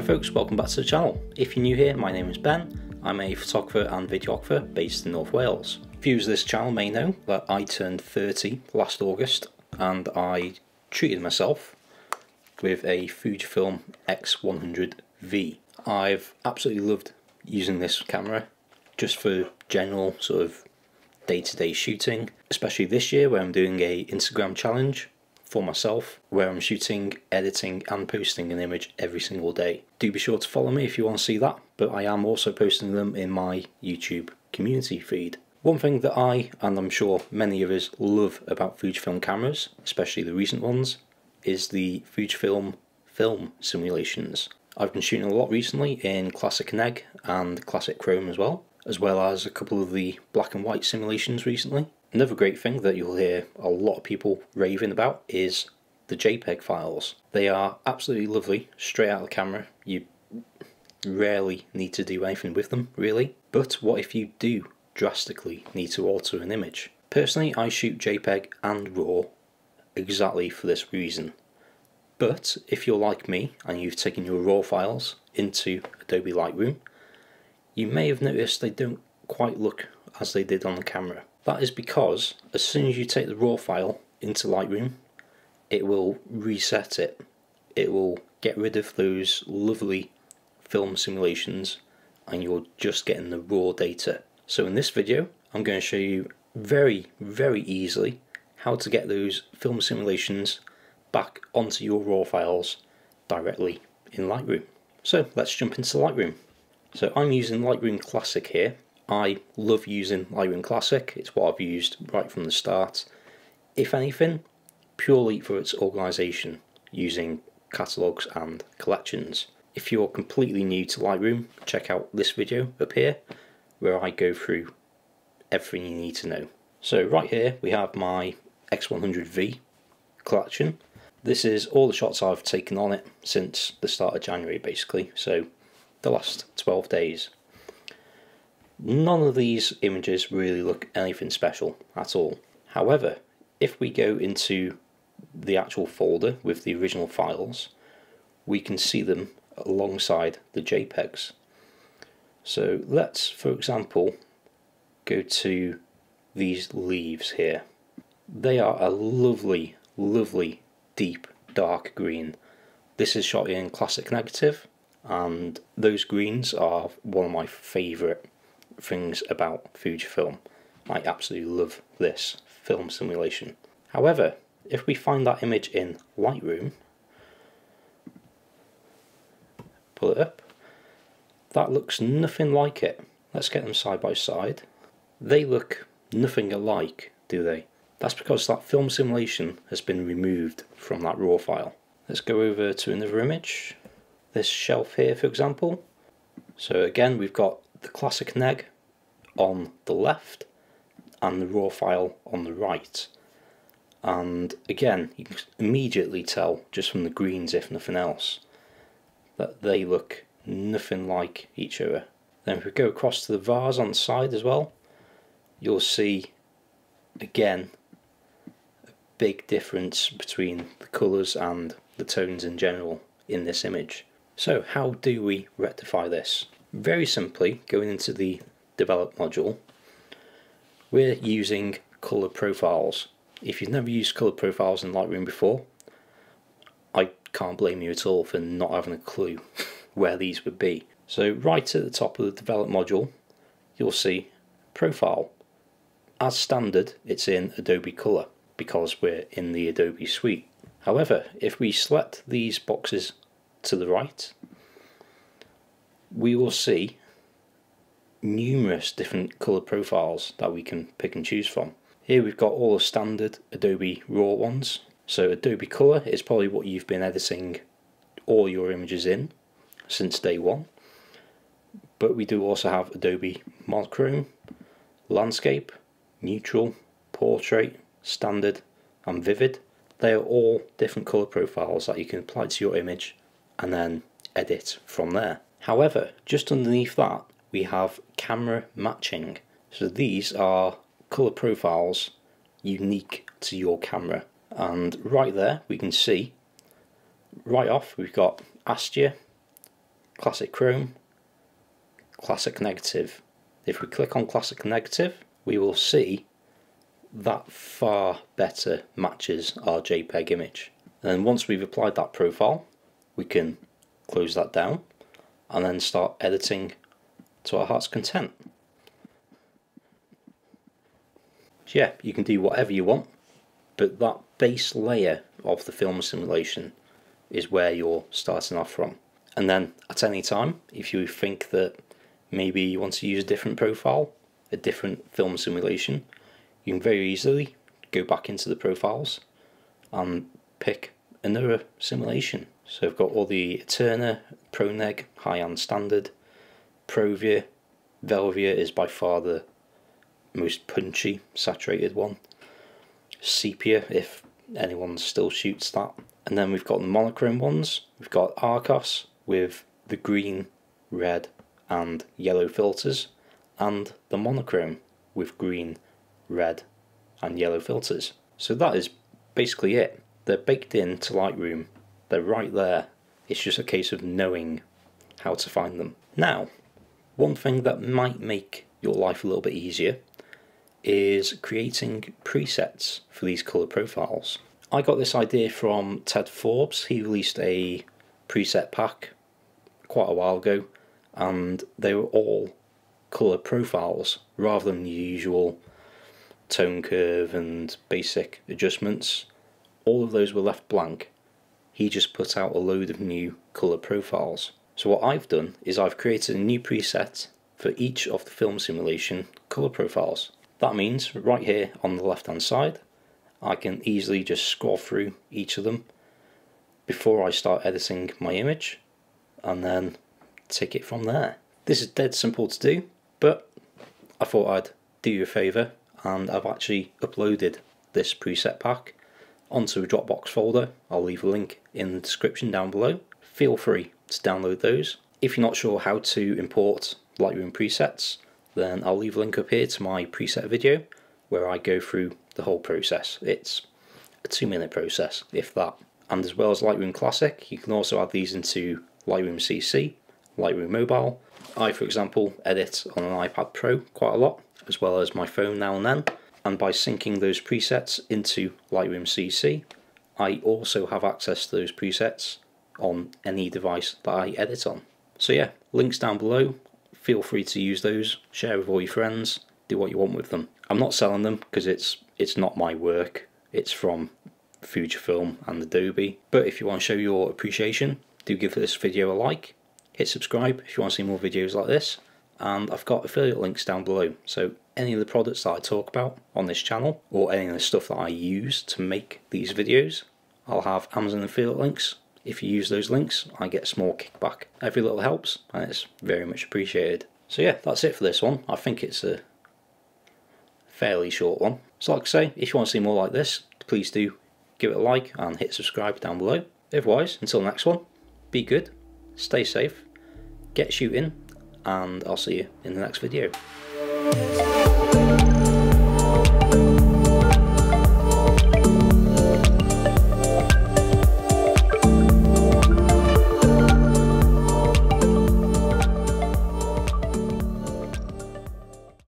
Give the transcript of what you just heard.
folks, welcome back to the channel. If you're new here, my name is Ben. I'm a photographer and videographer based in North Wales. Viewers of this channel may know that I turned 30 last August and I treated myself with a Fujifilm X100V. I've absolutely loved using this camera just for general sort of day-to-day shooting, especially this year where I'm doing a Instagram challenge for myself where I'm shooting, editing and posting an image every single day. Do be sure to follow me if you want to see that, but I am also posting them in my YouTube community feed. One thing that I, and I'm sure many of us, love about Fujifilm cameras, especially the recent ones, is the Fujifilm film simulations. I've been shooting a lot recently in Classic Neg and Classic Chrome as well as a couple of the black and white simulations recently. Another great thing that you'll hear a lot of people raving about is the JPEG files. They are absolutely lovely, straight out of the camera. You rarely need to do anything with them, really. But what if you do drastically need to alter an image? Personally, I shoot JPEG and RAW exactly for this reason. But if you're like me and you've taken your RAW files into Adobe Lightroom, you may have noticed they don't quite look as they did on the camera. That is because as soon as you take the RAW file into Lightroom, it will reset it. It will get rid of those lovely film simulations and you're just getting the raw data. So in this video, I'm going to show you very easily how to get those film simulations back onto your RAW files directly in Lightroom. So let's jump into Lightroom. So I'm using Lightroom Classic here. I love using Lightroom Classic, it's what I've used right from the start. If anything, purely for its organisation, using catalogues and collections. If you're completely new to Lightroom, check out this video up here, where I go through everything you need to know. So right here we have my X100V collection. This is all the shots I've taken on it since the start of January basically, so the last 12 days. None of these images really look anything special at all. However, if we go into the actual folder with the original files, we can see them alongside the JPEGs. So let's, for example, go to these leaves here. They are a lovely deep dark green. This is shot in classic negative, and those greens are one of my favourite things about Fujifilm. I absolutely love this film simulation. However, if we find that image in Lightroom, pull it up, that looks nothing like it. Let's get them side by side. They look nothing alike, do they? That's because that film simulation has been removed from that RAW file. Let's go over to another image. This shelf here, for example. So again, we've got the classic neg on the left and the raw file on the right, and again you can immediately tell just from the greens, if nothing else, that they look nothing like each other. Then if we go across to the vase on the side as well, you'll see again a big difference between the colours and the tones in general in this image. So how do we rectify this? Very simply, going into the Develop module, we're using colour profiles. If you've never used colour profiles in Lightroom before, I can't blame you at all for not having a clue where these would be. So right at the top of the Develop module, you'll see Profile. As standard, it's in Adobe Colour because we're in the Adobe suite. However, if we select these boxes to the right, we will see numerous different colour profiles that we can pick and choose from. Here we've got all the standard Adobe RAW ones. So Adobe Colour is probably what you've been editing all your images in since day one. But we do also have Adobe Monochrome, Landscape, Neutral, Portrait, Standard and Vivid. They are all different colour profiles that you can apply to your image and then edit from there. However, just underneath that we have camera matching. So these are colour profiles unique to your camera, and right there we can see right off we've got Astia, classic chrome, classic negative. If we click on classic negative, we will see that far better matches our JPEG image. And then once we've applied that profile, we can close that down and then start editing to our heart's content. So yeah, you can do whatever you want, but that base layer of the film simulation is where you're starting off from. And then at any time, if you think that maybe you want to use a different profile, a different film simulation, you can very easily go back into the profiles and pick another simulation. So I've got all the Eterna, ProNeg, High and Standard, Provia. Velvia is by far the most punchy, saturated one. Sepia, if anyone still shoots that. And then we've got the monochrome ones. We've got Arcos with the green, red and yellow filters, and the monochrome with green, red and yellow filters. So that is basically it. They're baked into Lightroom. They're right there. It's just a case of knowing how to find them. Now, one thing that might make your life a little bit easier is creating presets for these colour profiles. I got this idea from Ted Forbes. He released a preset pack quite a while ago, and they were all colour profiles rather than the usual tone curve and basic adjustments. All of those were left blank. He just put out a load of new colour profiles. So what I've done is I've created a new preset for each of the film simulation colour profiles. That means right here on the left hand side, I can easily just scroll through each of them before I start editing my image and then take it from there. This is dead simple to do, but I thought I'd do you a favour, and I've actually uploaded this preset pack onto a Dropbox folder. I'll leave a link in the description down below. Feel free to download those. If you're not sure how to import Lightroom presets, then I'll leave a link up here to my preset video where I go through the whole process. It's a 2-minute process, if that. And as well as Lightroom Classic, you can also add these into Lightroom CC, Lightroom Mobile. I, for example, edit on an iPad Pro quite a lot, as well as my phone now and then. And by syncing those presets into Lightroom CC, I also have access to those presets on any device that I edit on. So yeah, links down below. Feel free to use those, share with all your friends, do what you want with them. I'm not selling them because it's not my work. It's from Fujifilm and Adobe. But if you want to show your appreciation, do give this video a like, hit subscribe if you want to see more videos like this, and I've got affiliate links down below. So any of the products that I talk about on this channel, or any of the stuff that I use to make these videos, I'll have Amazon affiliate links. If you use those links, I get a small kickback. Every little helps, and it's very much appreciated. So yeah, that's it for this one. I think it's a fairly short one. So like I say, if you want to see more like this, please do give it a like and hit subscribe down below. Otherwise, until the next one, be good, stay safe, get shooting, and I'll see you in the next video.